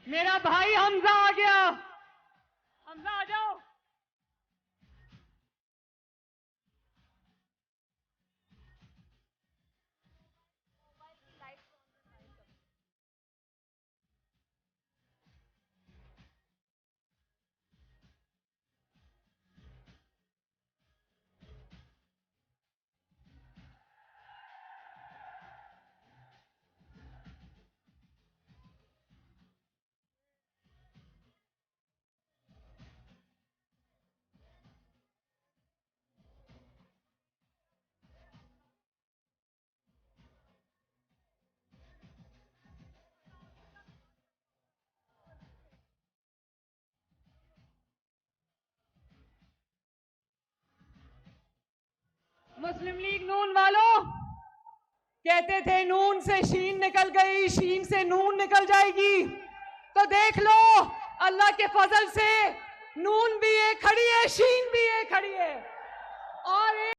मेरा भाई हमजा आ गया। हमजा आ जाओ। मुस्लिम लीग नून वालों, कहते थे नून से शीन निकल गई, शीन से नून निकल जाएगी। तो देख लो, अल्लाह के फजल से नून भी एक खड़ी है, शीन भी एक खड़ी है। और